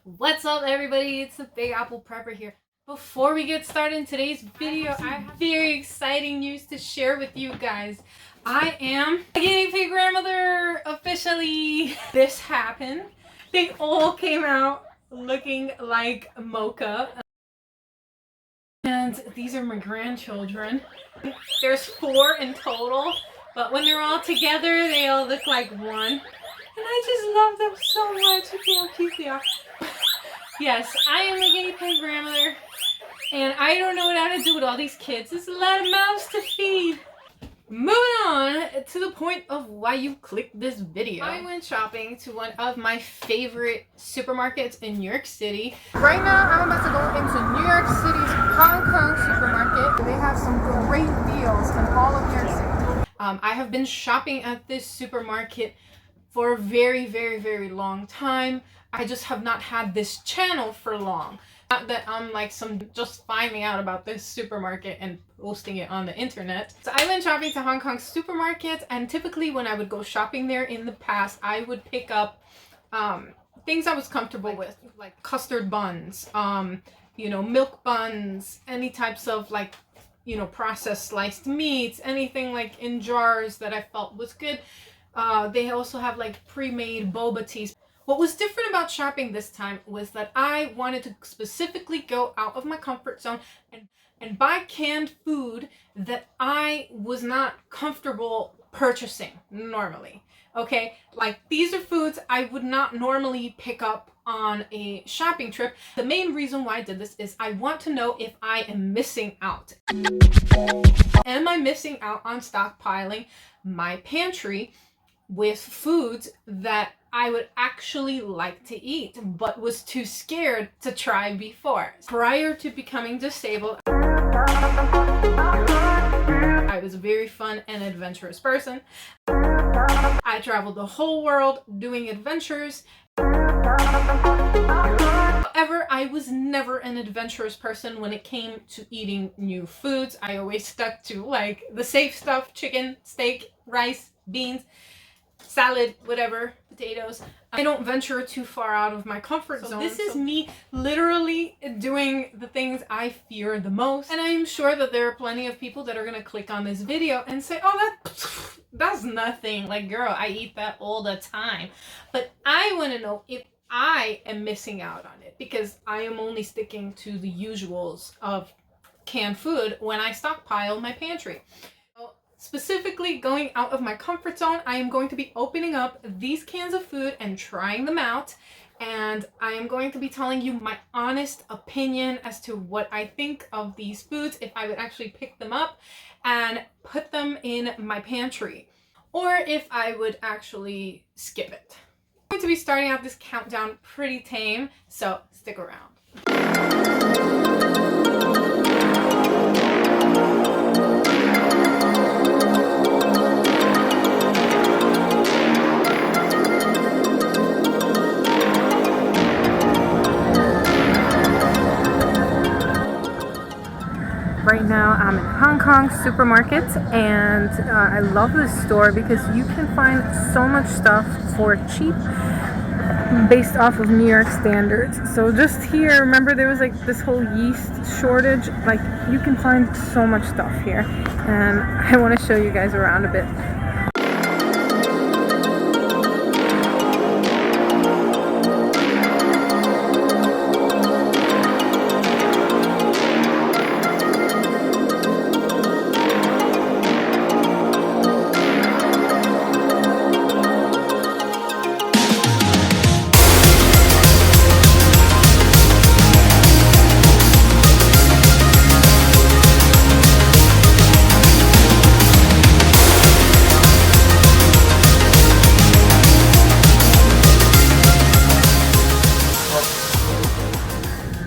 What's up, everybody? It's the Big Apple Prepper here. Before we get started in today's video, I have very exciting news to share with you guys. I am a guinea pig grandmother officially. This happened. They all came out looking like mocha. And these are my grandchildren. There's 4 in total, but when they're all together, they all look like one. And I just love them so much. Look how cute they are. Yes, I am a guinea pig grandmother, and I don't know what to do with all these kids. There's a lot of mouths to feed. Moving on to the point of why you clicked this video. I went shopping to one of my favorite supermarkets in New York City. Right now, I'm about to go into New York City's Hong Kong supermarket. They have some great deals in all of New York City. I have been shopping at this supermarket for a very, very, very long time. I just have not had this channel for long. Not that I'm like just finding out about this supermarket and posting it on the internet. So I went shopping to Hong Kong supermarkets, and typically when I would go shopping there in the past, I would pick up things I was comfortable with, like custard buns, milk buns, any types of processed sliced meats, anything like in jars that I felt was good. They also have like pre-made boba teas. What was different about shopping this time was that I wanted to specifically go out of my comfort zone and buy canned food that I was not comfortable purchasing normally. Okay, like these are foods I would not normally pick up on a shopping trip. The main reason why I did this is I want to know if I am missing out. Am I missing out on stockpiling my pantry with foods that I would actually like to eat, but was too scared to try before? Prior to becoming disabled, I was a very fun and adventurous person. I traveled the whole world doing adventures. However, I was never an adventurous person when it came to eating new foods. I always stuck to like the safe stuff: chicken, steak, rice, beans, salad, whatever, potatoes. I don't venture too far out of my comfort zone. This is me literally doing the things I fear the most. And I am sure that there are plenty of people that are going to click on this video and say, oh, that's nothing. Like, girl, I eat that all the time. But I want to know if I am missing out on it, because I am only sticking to the usuals of canned food when I stockpile my pantry. Specifically, going out of my comfort zone, I am going to be opening up these cans of food and trying them out. And I am going to be telling you my honest opinion as to what I think of these foods, if I would actually pick them up and put them in my pantry, or if I would actually skip it. I'm going to be starting out this countdown pretty tame, so stick around. Right now I'm in Hong Kong supermarket, and I love this store because you can find so much stuff for cheap based off of New York standards. So just here, remember there was like this whole yeast shortage? Like, you can find so much stuff here, and I want to show you guys around a bit.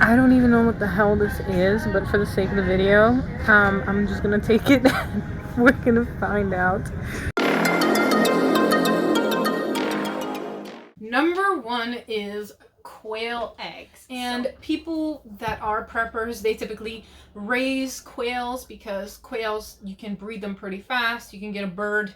I don't even know what the hell this is, but for the sake of the video, I'm just gonna take it. We're gonna find out. Number 1 is quail eggs. And people that are preppers, they typically raise quails because quails, you can breed them pretty fast. You can get a bird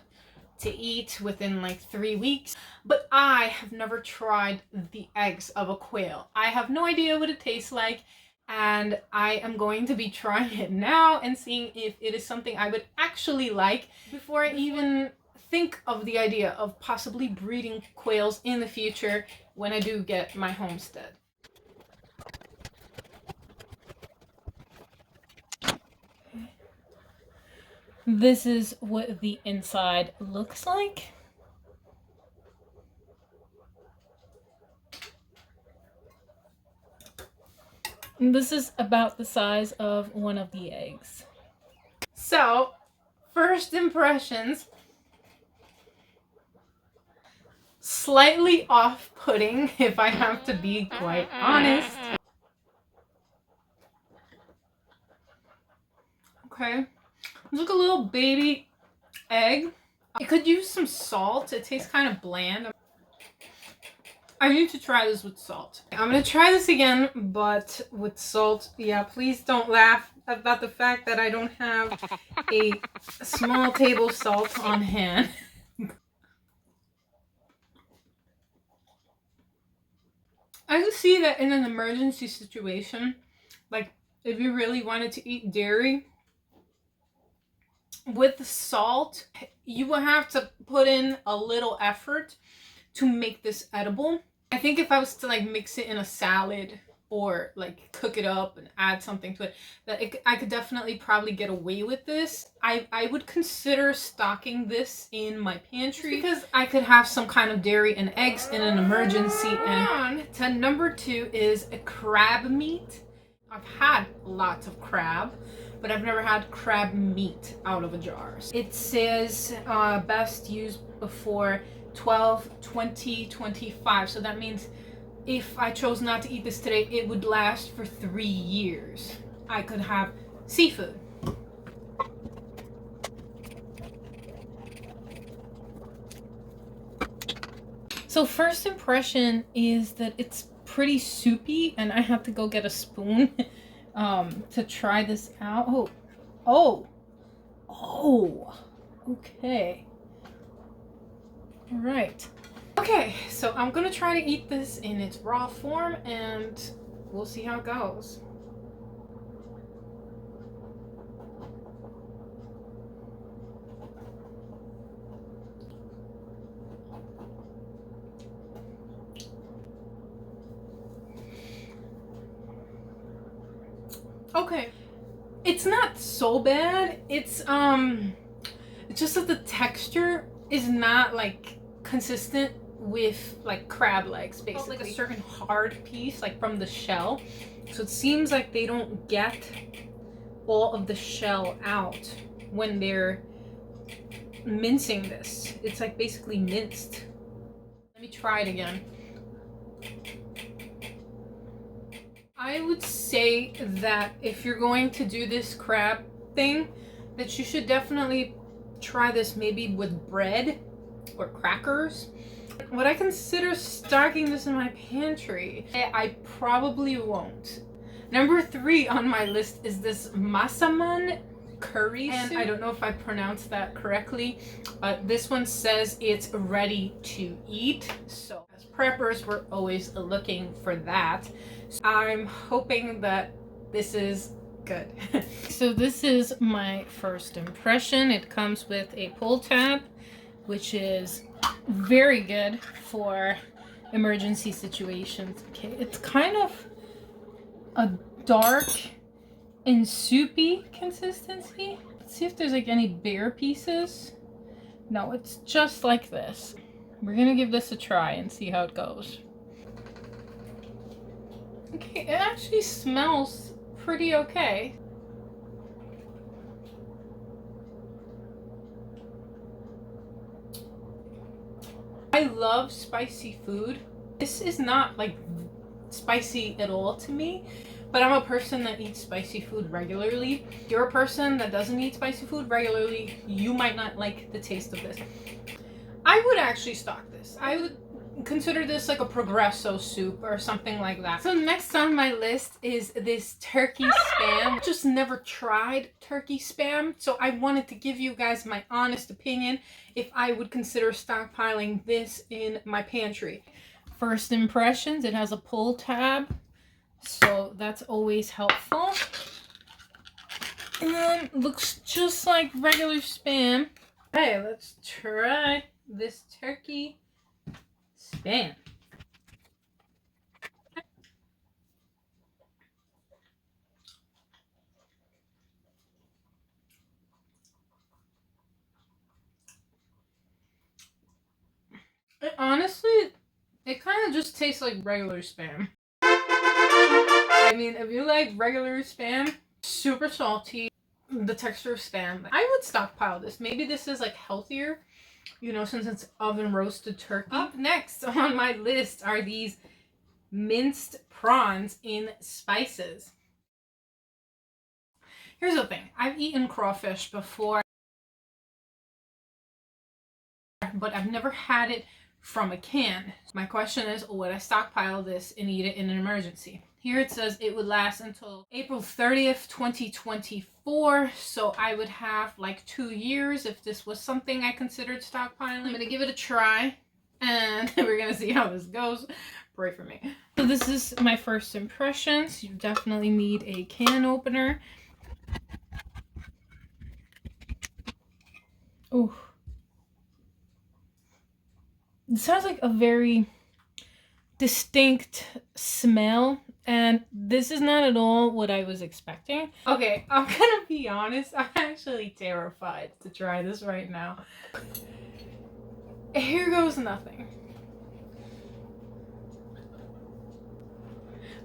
to eat within like 3 weeks. But I have never tried the eggs of a quail. I have no idea what it tastes like, and I am going to be trying it now and seeing if it is something I would actually like before I even think of the idea of possibly breeding quails in the future when I do get my homestead. This is what the inside looks like. And this is about the size of one of the eggs. So, first impressions. Slightly off-putting, if I have to be quite honest. Okay. It's like a little baby egg. It could use some salt. It tastes kind of bland. I need to try this with salt. I'm gonna try this again, but with salt. Yeah, please don't laugh about the fact that I don't have a small table salt on hand. I can see that in an emergency situation, like if you really wanted to eat dairy, with the salt, you will have to put in a little effort to make this edible. I think if I was to like mix it in a salad or like cook it up and add something to it, I could definitely probably get away with this. I would consider stocking this in my pantry because I could have some kind of dairy and eggs in an emergency. And on to number 2 is a crab meat. I've had lots of crab, but I've never had crab meat out of a jar. It says best used before 12, 20, 25. So that means if I chose not to eat this today, it would last for 3 years. I could have seafood. So first impression is that it's pretty soupy, and I have to go get a spoon to try this out. Oh, okay. All right. Okay, so I'm gonna try to eat this in its raw form, and we'll see how it goes. Okay, it's not so bad. It's just that the texture is not like consistent with like crab legs, basically. Like a certain hard piece like from the shell, so it seems like they don't get all of the shell out when they're mincing this. It's like basically minced. Let me try it again. I would say that if you're going to do this crab thing, that you should definitely try this maybe with bread or crackers. Would I consider stocking this in my pantry? I probably won't. Number 3 on my list is this massaman curry soup. And I don't know if I pronounced that correctly, but this one says it's ready to eat. So as preppers, we're always looking for that. So I'm hoping that this is good. So this is my first impression. It comes with a pull tab, which is very good for emergency situations. Okay, it's kind of a dark and soupy consistency. Let's see if there's like any bare pieces. No, it's just like this. We're gonna give this a try and see how it goes. Okay, it actually smells pretty okay. I love spicy food. This is not like spicy at all to me, but I'm a person that eats spicy food regularly. If you're a person that doesn't eat spicy food regularly, you might not like the taste of this. I would actually stock this. I would consider this like a Progresso soup or something like that. So next on my list is this turkey spam. Just never tried turkey spam, so I wanted to give you guys my honest opinion if I would consider stockpiling this in my pantry. First impressions, it has a pull tab, so that's always helpful. And looks just like regular spam. Okay, let's try this turkey spam. Honestly, it kind of just tastes like regular spam. I mean, if you like regular spam, super salty, the texture of spam, I would stockpile this. Maybe this is like healthier, you know, since it's oven roasted turkey. Up next on my list are these minced prawns in spices. Here's the thing. I've eaten crawfish before, but I've never had it from a can. My question is, would I stockpile this and eat it in an emergency? Here it says it would last until April 30th, 2024. So I would have like 2 years if this was something I considered stockpiling. I'm gonna give it a try and we're gonna see how this goes. Pray for me. So this is my first impressions. You definitely need a can opener. Oh. It sounds like a very distinct smell, and this is not at all what I was expecting. Okay, I'm gonna be honest, I'm actually terrified to try this right now. Here goes nothing.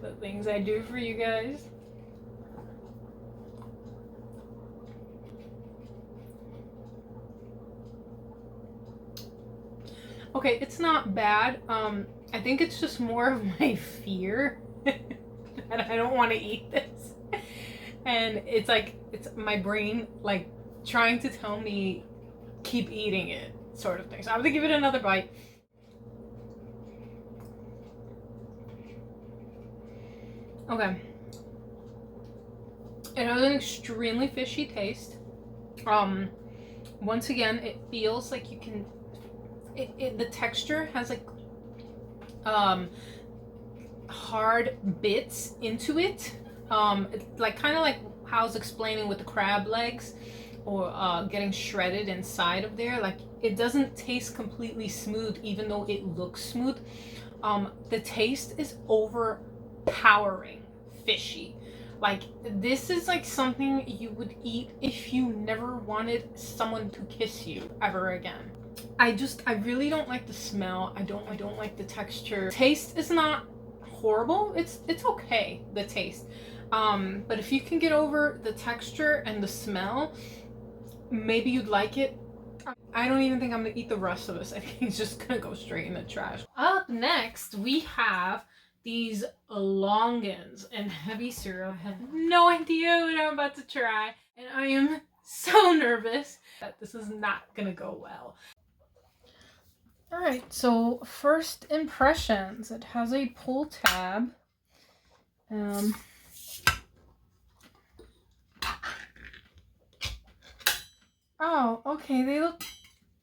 The things I do for you guys. Okay, it's not bad. I think it's just more of my fear that I don't want to eat this. And it's like, it's my brain like trying to tell me keep eating it sort of thing. So I'm gonna give it another bite. Okay. It has an extremely fishy taste. Once again, it feels like you can the texture has like hard bits into it, like kind of like how I was explaining with the crab legs or getting shredded inside of there. Like it doesn't taste completely smooth even though it looks smooth. The taste is overpowering fishy. Like this is like something you would eat if you never wanted someone to kiss you ever again. I really don't like the smell. I don't like the texture. Taste is not horrible. It's okay, the taste. But if you can get over the texture and the smell, maybe you'd like it. I don't even think I'm gonna eat the rest of this. I think it's just gonna go straight in the trash. Up next, we have these Longings and heavy cereal. I have no idea what I'm about to try, and I am so nervous that this is not gonna go well. Alright, so first impressions. It has a pull tab. Oh, okay, they look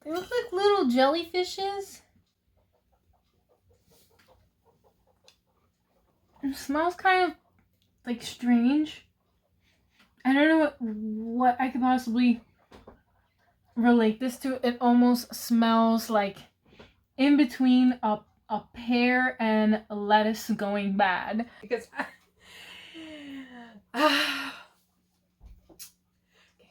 like little jellyfishes. It smells kind of like strange. I don't know what I could possibly relate this to. It almost smells like in between a pear and a lettuce going bad. Because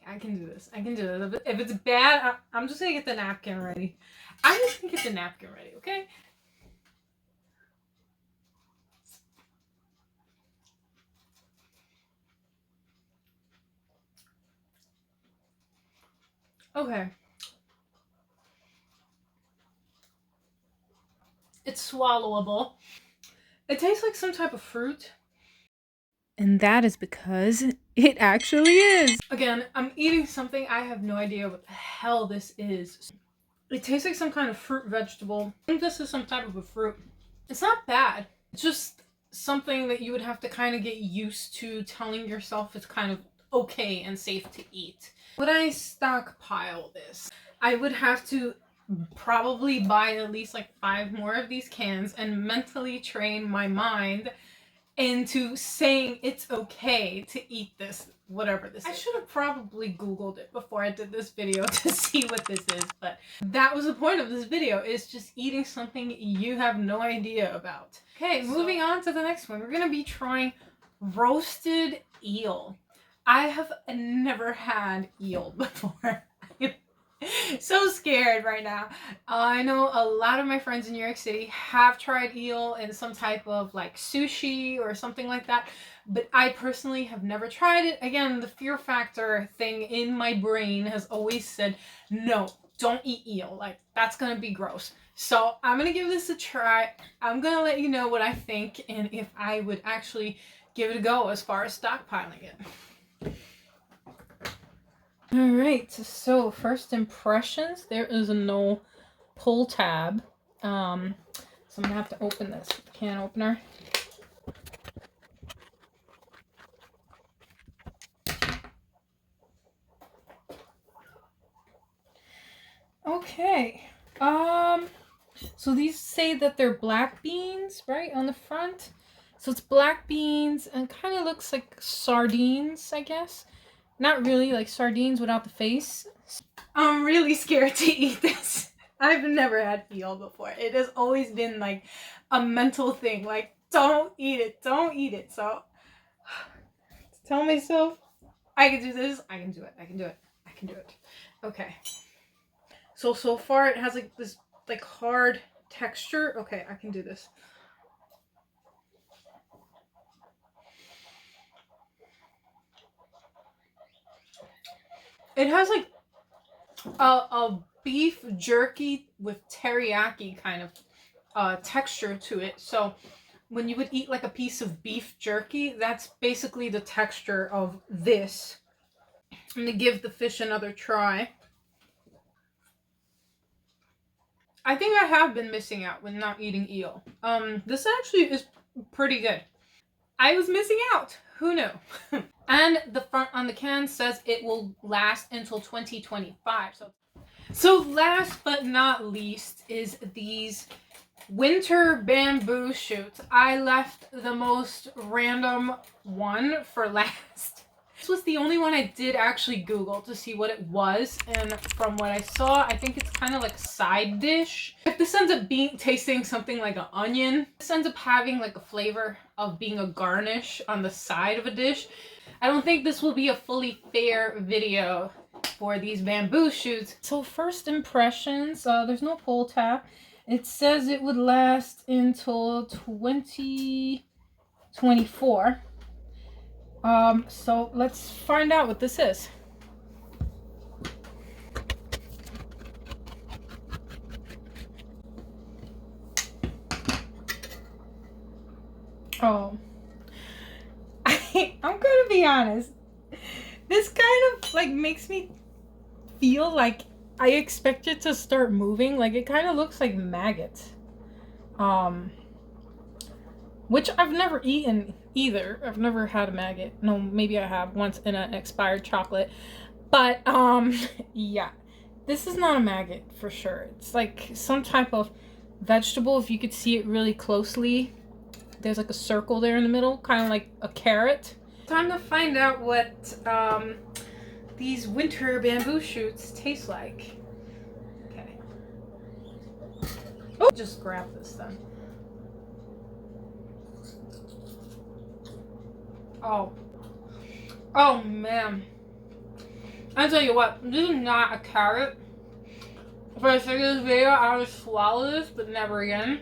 I can do this. I can do this. If it's bad, I'm just gonna get the napkin ready. I'm just gonna get the napkin ready, okay? Okay. It's swallowable. It tastes like some type of fruit. And that is because it actually is. Again, I'm eating something I have no idea what the hell this is. It tastes like some kind of fruit vegetable. I think this is some type of a fruit. It's not bad. It's just something that you would have to kind of get used to telling yourself it's kind of okay and safe to eat. Would I stockpile this? I would have to probably buy at least like 5 more of these cans and mentally train my mind into saying it's okay to eat this, whatever this is. I should have probably Googled it before I did this video to see what this is, but that was the point of this video, is just eating something you have no idea about. Okay, moving on to the next one. We're gonna be trying roasted eel. I have never had eel before. So scared right now. I know a lot of my friends in New York City have tried eel in some type of like sushi or something like that, but I personally have never tried it. Again, the fear factor thing in my brain has always said, no, don't eat eel. Like, that's gonna be gross. So I'm gonna give this a try. I'm gonna let you know what I think and if I would actually give it a go as far as stockpiling it. Alright, so first impressions, there is no pull tab. So I'm gonna have to open this with the can opener. Okay. So these say that they're black beans, right, on the front. So it's black beans and kind of looks like sardines, I guess. Not really, like sardines without the face. I'm really scared to eat this. I've never had eel before. It has always been like a mental thing. Like, don't eat it. Don't eat it. So, tell myself, I can do this. I can do it. I can do it. I can do it. Okay. So far it has like this like hard texture. Okay, I can do this. It has like a beef jerky with teriyaki kind of texture to it. So when you would eat like a piece of beef jerky, that's basically the texture of this. I'm gonna give the fish another try. I think I have been missing out when not eating eel. This actually is pretty good. I was missing out. Who knew? And the front on the can says it will last until 2025. So last but not least is these winter bamboo shoots. I left the most random one for last. This was the only one I did actually Google to see what it was, and from what I saw, I think it's kind of like a side dish. If this ends up tasting something like an onion, this ends up having like a flavor of being a garnish on the side of a dish. I don't think this will be a fully fair video for these bamboo shoots. So first impressions, there's no pull tab. It says it would last until 2024. So let's find out what this is. Oh, I'm gonna be honest. This kind of like makes me feel like I expect it to start moving. Like it kind of looks like maggots. Which I've never eaten either. I've never had a maggot. No, maybe I have once in an expired chocolate. But yeah, this is not a maggot for sure. It's like some type of vegetable. If you could see it really closely, there's like a circle there in the middle, kind of like a carrot. Time to find out what these winter bamboo shoots taste like. Okay. Oh, just grab this then. Oh man. I tell you what, this is not a carrot. For the sake of this video, I would swallow this, but never again.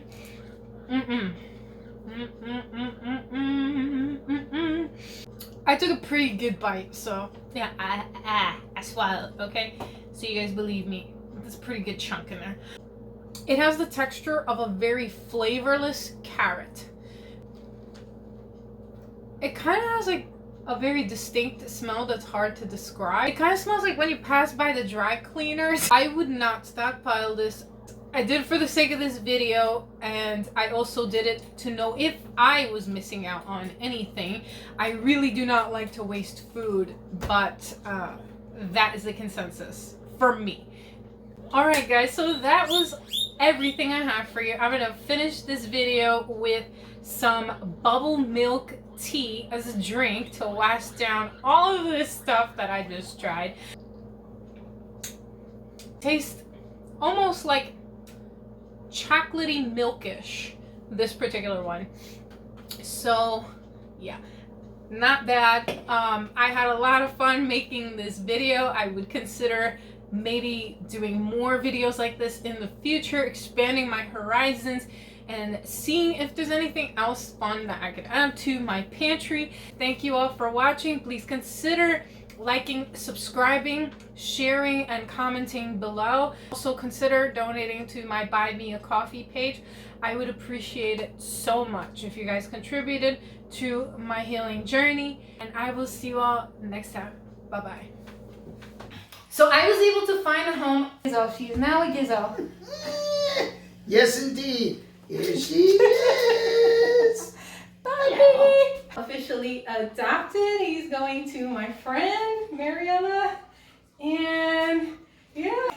I took a pretty good bite, so yeah, I swallowed, okay? So you guys believe me. There's a pretty good chunk in there. It has the texture of a very flavorless carrot. It kind of has like a very distinct smell that's hard to describe. It kind of smells like when you pass by the dry cleaners. I would not stockpile this. I did it for the sake of this video, and I also did it to know if I was missing out on anything. I really do not like to waste food, but that is the consensus for me. Alright guys, so that was everything I have for you. I'm going to finish this video with some bubble milk tea as a drink to wash down all of this stuff that I just tried. Tastes almost like chocolatey milkish, this particular one. So yeah, not bad. I had a lot of fun making this video. I would consider maybe doing more videos like this in the future, expanding my horizons and seeing if there's anything else fun that I could add to my pantry. Thank you all for watching. Please consider liking, subscribing, sharing, and commenting below. Also consider donating to my Buy Me a Coffee page. I would appreciate it so much if you guys contributed to my healing journey, and I will see you all next time. Bye bye. So I was able to find a home. Gizzo, she's now a Gizzo. Yes, indeed. Here she is. Bye, baby. Officially adopted. He's going to my friend Mariella, and yeah.